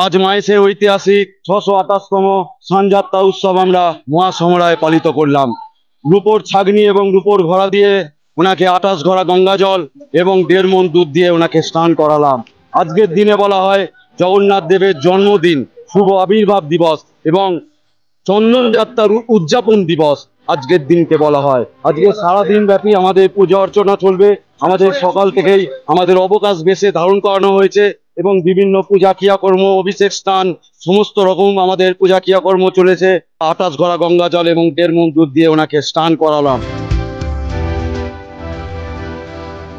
আজ মায়েসের ঐতিহাসিক 628তম স্নানযাত্রা উৎসব আমরা মহাসমরায় পালিত করলাম। রূপোর ছাগনি এবং রূপোর ঘোড়া দিয়ে ওনাকে 28 ঘড়া গঙ্গা জল এবং 1.5 মণ দুধ দিয়ে ওনাকে স্নান করালাম। আজকের দিনে বলা হয় জগন্নাথ দেবের জন্মদিন, শুভ আবির্ভাব দিবস এবং চন্দন যাত্রার উদযাপন দিবস আজকের দিনকে বলা হয়। আজকে সারাদিন ব্যাপী আমাদের পূজা অর্চনা চলবে। আমাদের সকাল থেকেই আমাদের অবকাশ বেশে ধারণ করানো হয়েছে এবং বিভিন্ন পূজা ক্রিয়াকর্ম, অভিষেক স্নান, সমস্ত রকম আমাদের পূজা ক্রিয়াকর্ম চলেছে। 28 ঘড়া গঙ্গা জল এবং 1.5 মণ দুধ দিয়ে ওনাকে স্নান করালাম।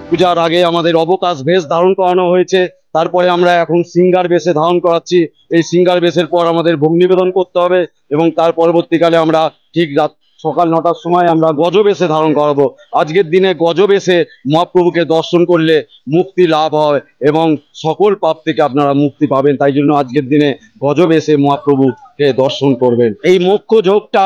পূজার আগে আমাদের অবকাশ বেশ ধারণ করানো হয়েছে, তারপরে আমরা এখন সিঙ্গার বেশে ধারণ করাচ্ছি। এই সিঙ্গার বেশের পর আমাদের ভোগ নিবেদন করতে হবে এবং তার পরবর্তীকালে আমরা ঠিক রাত সকাল 9টার সময় আমরা গজ বেশে ধারণ করাবো। আজকের দিনে গজ বেশে মহাপ্রভুকে দর্শন করলে মুক্তি লাভ হয় এবং সকল পাপ থেকে আপনারা মুক্তি পাবেন। তাই জন্য আজকের দিনে গজ বেশে মহাপ্রভুকে দর্শন করবেন। এই মোক্ষ যোগটা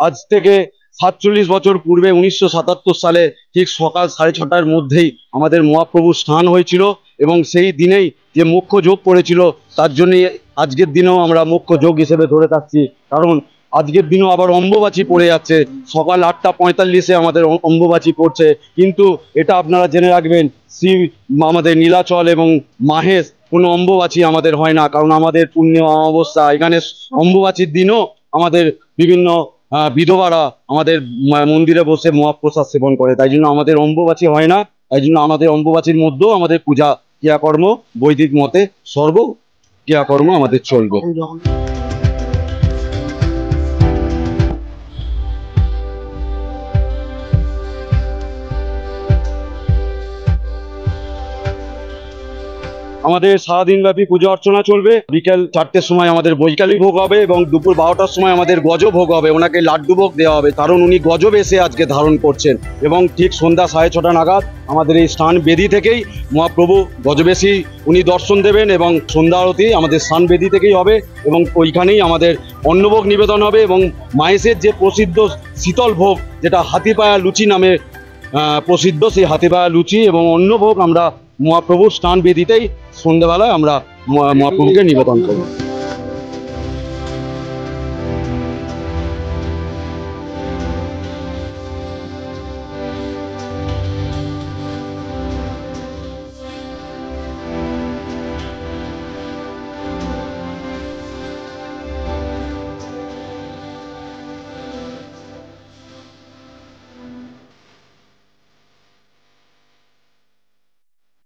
আজ থেকে 47 বছর পূর্বে 1977 সালে ঠিক সকাল 6:30টার মধ্যেই আমাদের মহাপ্রভু স্নান হয়েছিল এবং সেই দিনেই যে মোক্ষ যোগ পড়েছিল, তার জন্যই আজকের দিনেও আমরা মোক্ষ যোগ হিসেবে ধরে থাকছি। কারণ আজকের দিনও আবার অম্বুবাচী পড়ে যাচ্ছে, সকাল 8:45-এ আমাদের অম্বুবাচী পড়ছে। কিন্তু এটা আপনারা জেনে রাখবেন, শ্রী আমাদের নীলাচল এবং মাহেশ কোনো অম্বুবাচী আমাদের হয় না, কারণ আমাদের পুণ্য অমাবস্যা। এখানে অম্বুবাচীর দিনও আমাদের বিভিন্ন বিধবারা আমাদের মন্দিরে বসে মহাপ্রসাদ সেবন করে। তাই জন্য আমাদের অম্বুবাচী হয় না। তাই জন্য আমাদের অম্বুবাচীর মধ্যেও আমাদের পূজা ক্রিয়াকর্ম বৈদিক মতে সর্ব ক্রিয়াকর্ম আমাদের চলবে। আমাদের সারাদিন ব্যাপী পূজা অর্চনা চলবে। বিকেল 4টের সময় আমাদের বৈকালিক ভোগ হবে এবং দুপুর 12টার সময় আমাদের গজ ভোগ হবে। ওনাকে লাড্ডু ভোগ দেওয়া হবে, কারণ উনি গজ বেশে আজকে ধারণ করছেন। এবং ঠিক সন্ধ্যা 6:30 নাগাদ আমাদের এই স্নান বেদি থেকেই মহাপ্রভু গজবেশী উনি দর্শন দেবেন এবং সন্ধ্যা আরতি আমাদের স্নান বেদি থেকেই হবে এবং ওইখানেই আমাদের অন্নভোগ নিবেদন হবে। এবং মায়েসের যে প্রসিদ্ধ শীতল ভোগ, যেটা হাতিপায়া লুচি নামে প্রসিদ্ধ, সেই হাতিপায়া লুচি এবং অন্নভোগ আমরা মহাপ্রভুর স্নান বেদিতেই সন্ধ্যেবেলায় আমরা মহাপ্রভুকে নিবেদন করব।